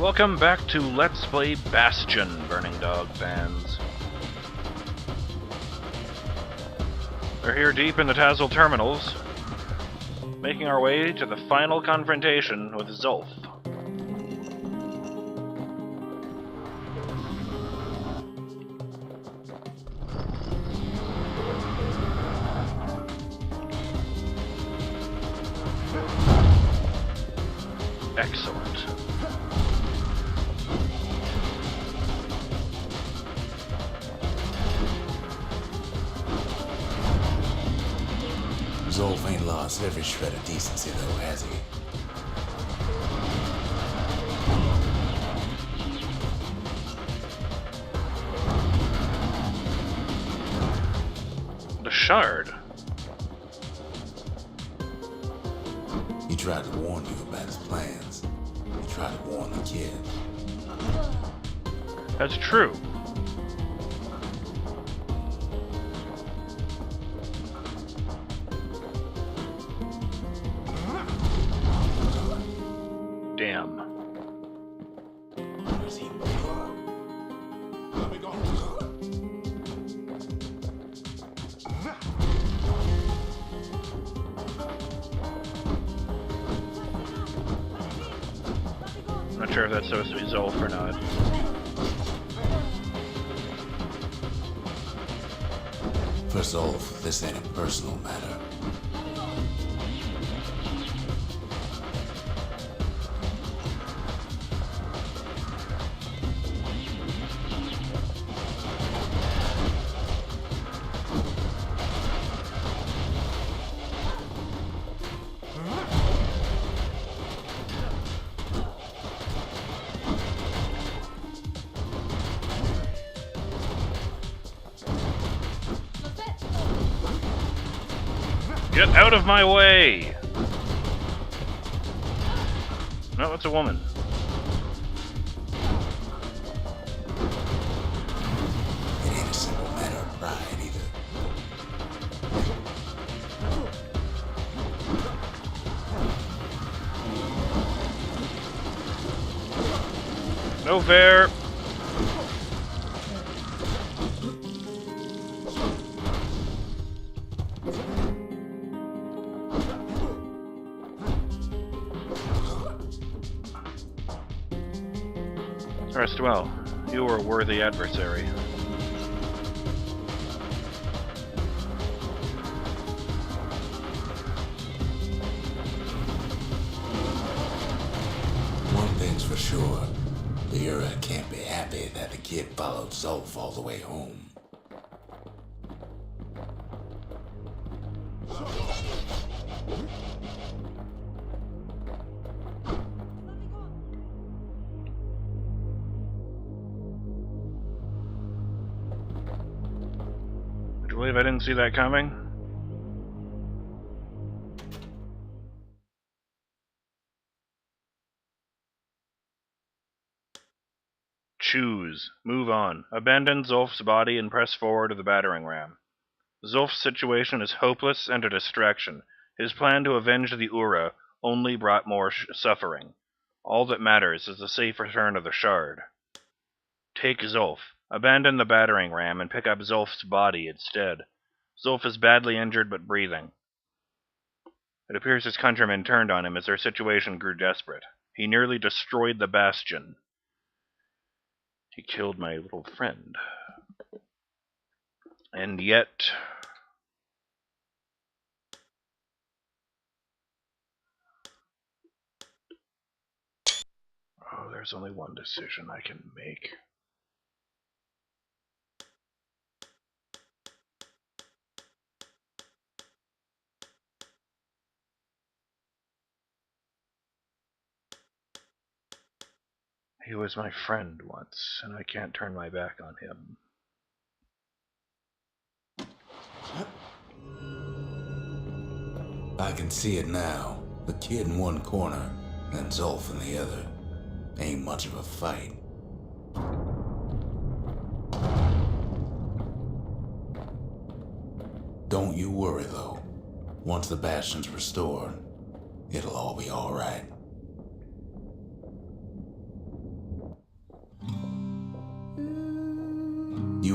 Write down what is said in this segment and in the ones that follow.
Welcome back to Let's Play Bastion, Burning Dog fans. We're here deep in the Tazal Terminals, making our way to the final confrontation with Zulf. Excellent. Zulf ain't lost every shred of decency, though, has he? The Shard. He tried to warn you about his plans. He tried to warn the kid. That's true. Damn. Where's he? Let me go. I'm not sure if that's supposed to be Zulf or not. For Zulf, this ain't a personal matter. Get out of my way! No, it's a woman. It ain't a simple matter of pride, either. No fair! Rest well. You are a worthy adversary. One thing's for sure. The Ura can't be happy that the kid followed Zulf all the way home. Would you believe I didn't see that coming? Choose. Move on. Abandon Zulf's body and press forward to the battering ram. Zulf's situation is hopeless and a distraction. His plan to avenge the Ura only brought more suffering. All that matters is the safe return of the Shard. Take Zulf. Abandon the battering ram and pick up Zulf's body instead. Zulf is badly injured but breathing. It appears his countrymen turned on him as their situation grew desperate. He nearly destroyed the Bastion. He killed my little friend. And yet... oh, there's only one decision I can make. He was my friend once, and I can't turn my back on him. I can see it now. The kid in one corner, and Zulf in the other. Ain't much of a fight. Don't you worry, though. Once the Bastion's restored, it'll all be alright.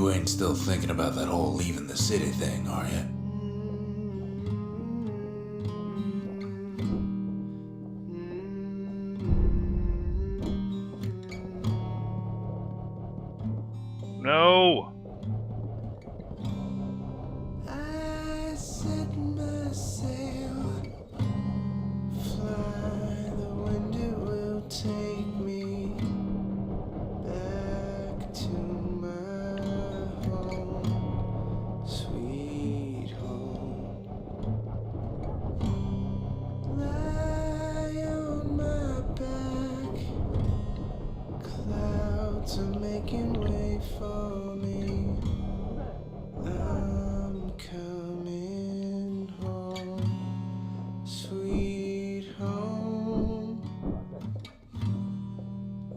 You ain't still thinking about that whole leaving the city thing, are you? No! I set my sail, fly, the wind it will take me back to my home, sweet home. Lie on my back, clouds are making way for me. I'm coming home, sweet home.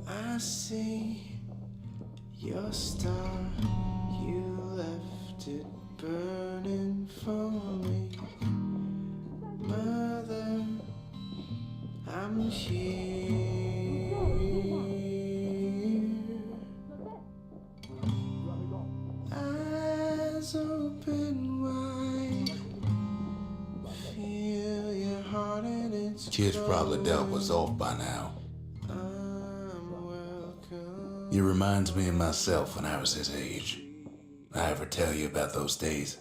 I see your star, you left it burning for me. Mother, I'm here. Eyes open wide, feel your heart and its Kid's probably dealt with Zulf by now. I'm welcome. He reminds me of myself when I was his age. I ever tell you about those days?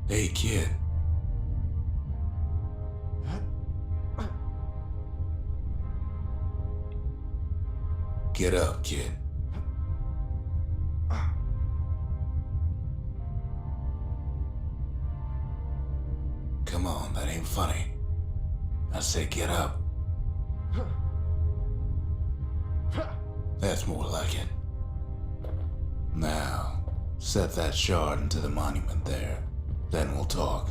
Hey, kid. Get up, kid. Come on, that ain't funny. I said get up. That's more like it. Now, set that shard into the monument there. Then we'll talk.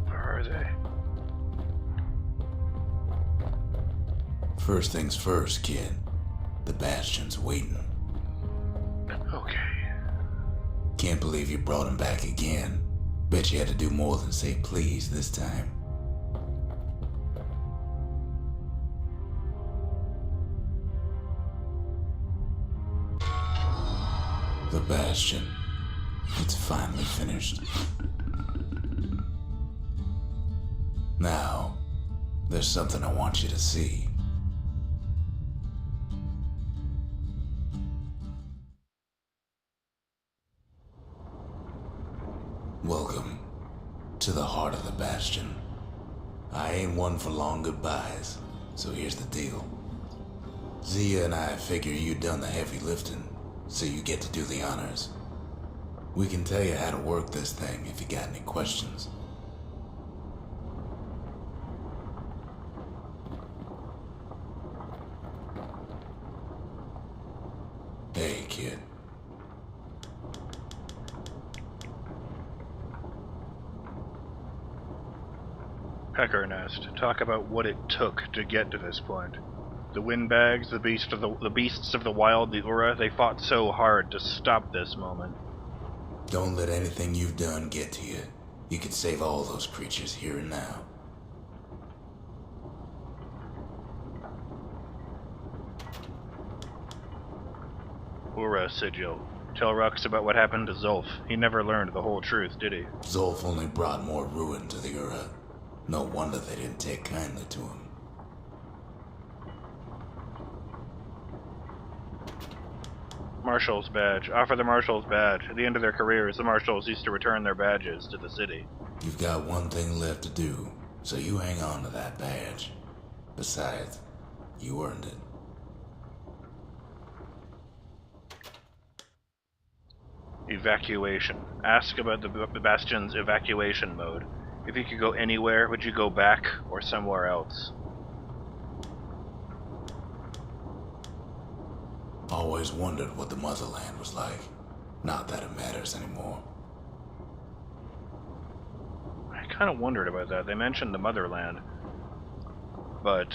Where are they? First things first, kid. The Bastion's waiting. Okay. Can't believe you brought him back again. Bet you had to do more than say please this time. The Bastion. It's finally finished. Now, there's something I want you to see. Welcome to the heart of the Bastion. I ain't one for long goodbyes, so here's the deal. Zia and I figure you done the heavy lifting, so you get to do the honors. We can tell you how to work this thing if you got any questions. Hey, kid. Pecker Nest. Talk about what it took to get to this point. The windbags, the beasts of the wild, the Ura, they fought so hard to stop this moment. Don't let anything you've done get to you. You can save all those creatures here and now. Ura sigil. Tell Rux about what happened to Zulf. He never learned the whole truth, did he? Zulf only brought more ruin to the Ura. No wonder they didn't take kindly to him. Marshal's badge. Offer the Marshal's badge. At the end of their careers, the Marshals used to return their badges to the city. You've got one thing left to do, so you hang on to that badge. Besides, you earned it. Evacuation. Ask about the Bastion's evacuation mode. If you could go anywhere, would you go back or somewhere else? Always wondered what the motherland was like. Not that it matters anymore. I kind of wondered about that. They mentioned the motherland, but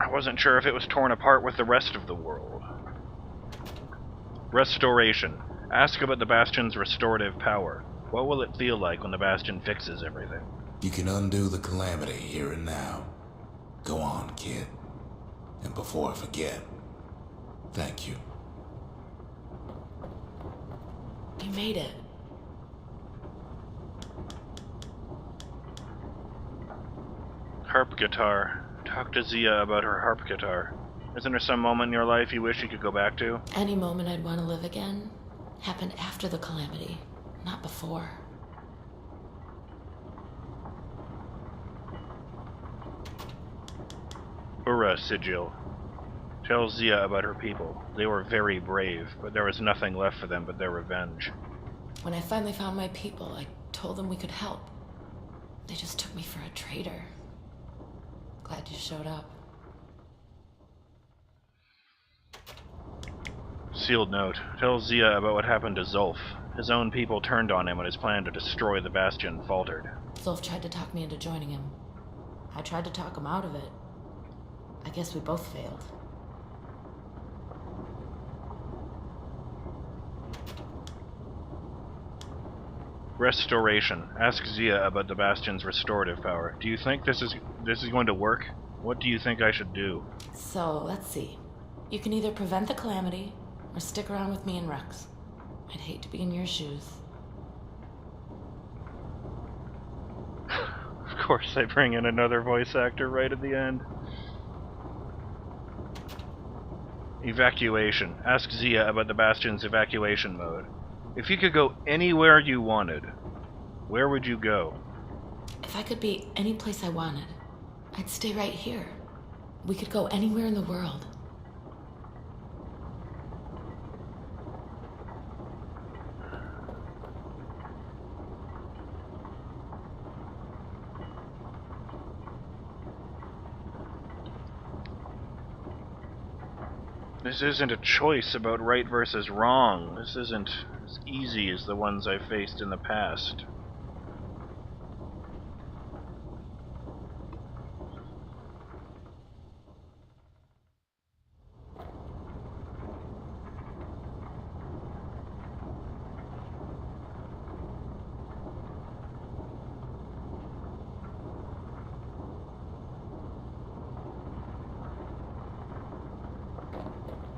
I wasn't sure if it was torn apart with the rest of the world. Restoration. Ask about the Bastion's restorative power. What will it feel like when the Bastion fixes everything? You can undo the calamity here and now. Go on, kid. And before I forget, thank you. You made it. Harp guitar. Talk to Zia about her harp guitar. Isn't there some moment in your life you wish you could go back to? Any moment I'd want to live again happened after the calamity, not before. Ura Sigil. Tell Zia about her people. They were very brave, but there was nothing left for them but their revenge. When I finally found my people, I told them we could help. They just took me for a traitor. Glad you showed up. Sealed note. Tell Zia about what happened to Zulf. His own people turned on him when his plan to destroy the Bastion faltered. Zulf tried to talk me into joining him. I tried to talk him out of it. I guess we both failed. Restoration. Ask Zia about the Bastion's restorative power. Do you think this is going to work? What do you think I should do? So, let's see. You can either prevent the calamity, or stick around with me and Rex. I'd hate to be in your shoes. Of course, I bring in another voice actor right at the end. Evacuation. Ask Zia about the Bastion's evacuation mode. If you could go anywhere you wanted, where would you go? If I could be any place I wanted, I'd stay right here. We could go anywhere in the world. This isn't a choice about right versus wrong. This isn't as easy as the ones I've faced in the past.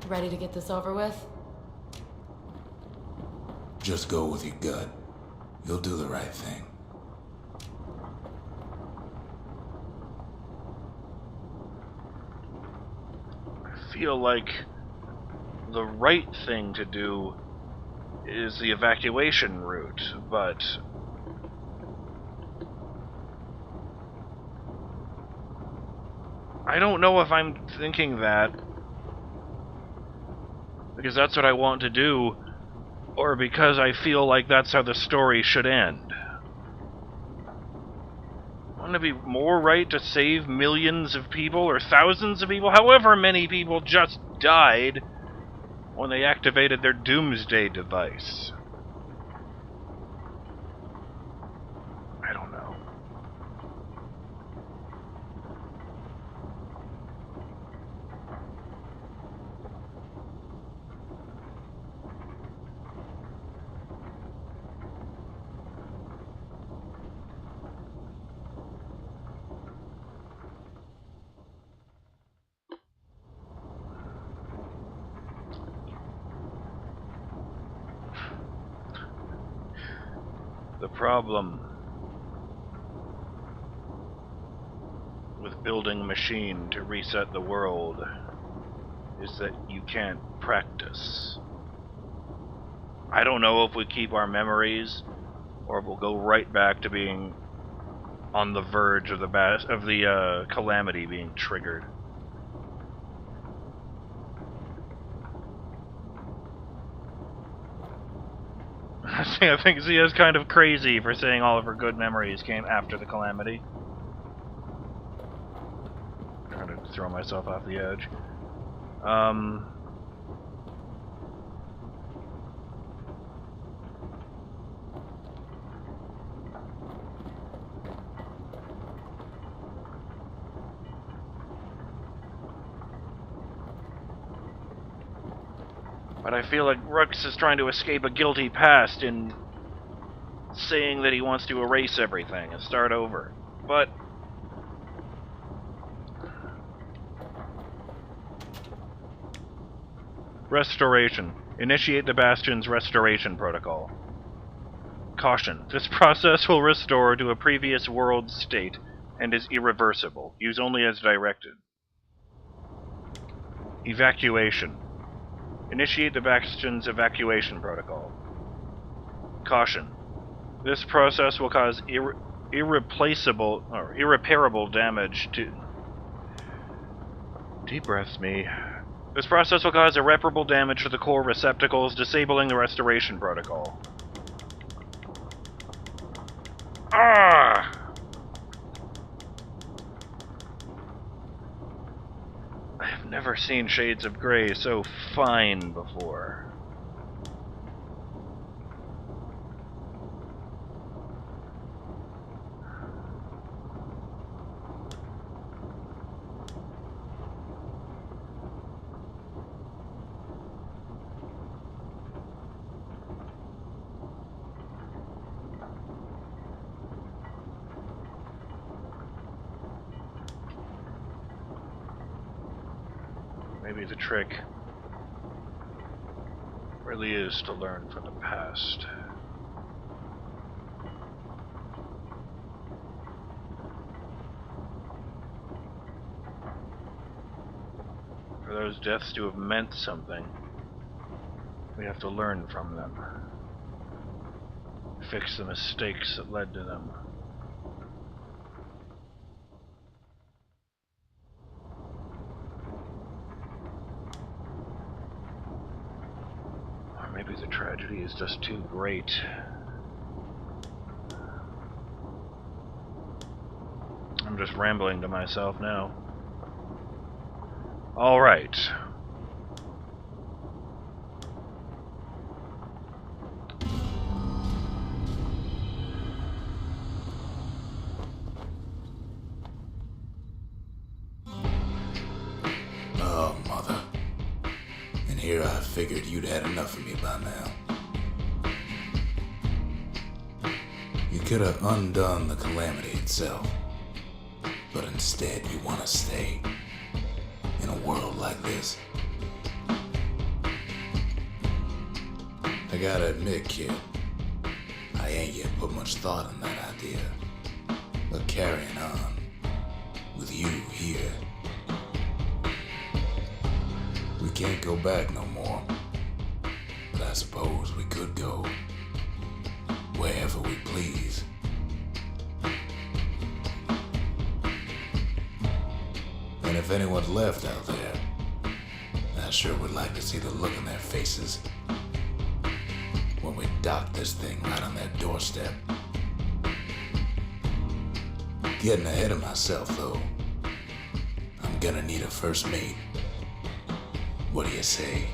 Ready to get this over with? Just go with your gut. You'll do the right thing. I feel like the right thing to do is the evacuation route, but I don't know if I'm thinking that because that's what I want to do, or because I feel like that's how the story should end. Wouldn't it be more right to save millions of people, or thousands of people, however many people just died when they activated their doomsday device? I don't know. The problem with building a machine to reset the world is that you can't practice. I don't know if we keep our memories or if we'll go right back to being on the verge of the calamity being triggered. I think Zia's kind of crazy for saying all of her good memories came after the calamity. Trying to throw myself off the edge. But I feel like Rooks is trying to escape a guilty past in saying that he wants to erase everything and start over. But restoration. Initiate the Bastion's restoration protocol. Caution. This process will restore to a previous world state and is irreversible. Use only as directed. Evacuation. Initiate the Bastion's evacuation protocol. Caution. This process will cause irreparable damage to... Deep breaths me. This process will cause irreparable damage to the core receptacles, disabling the restoration protocol. Ah! I have never seen shades of gray so fine before. Maybe the trick really is to learn from the past. For those deaths to have meant something, we have to learn from them. Fix the mistakes that led to them. Maybe the tragedy is just too great. I'm just rambling to myself now. All right. Oh, mother. And here I figured you'd had enough of me by now. You could have undone the calamity itself, but instead you want to stay in a world like this. I gotta admit, kid, I ain't yet put much thought in that idea. But carrying on with you here, we can't go back no more. But I suppose we could go wherever we please. And if anyone's left out there, I sure would like to see the look on their faces when we dock this thing right on their doorstep. Getting ahead of myself, though. I'm gonna need a first mate. What do you say?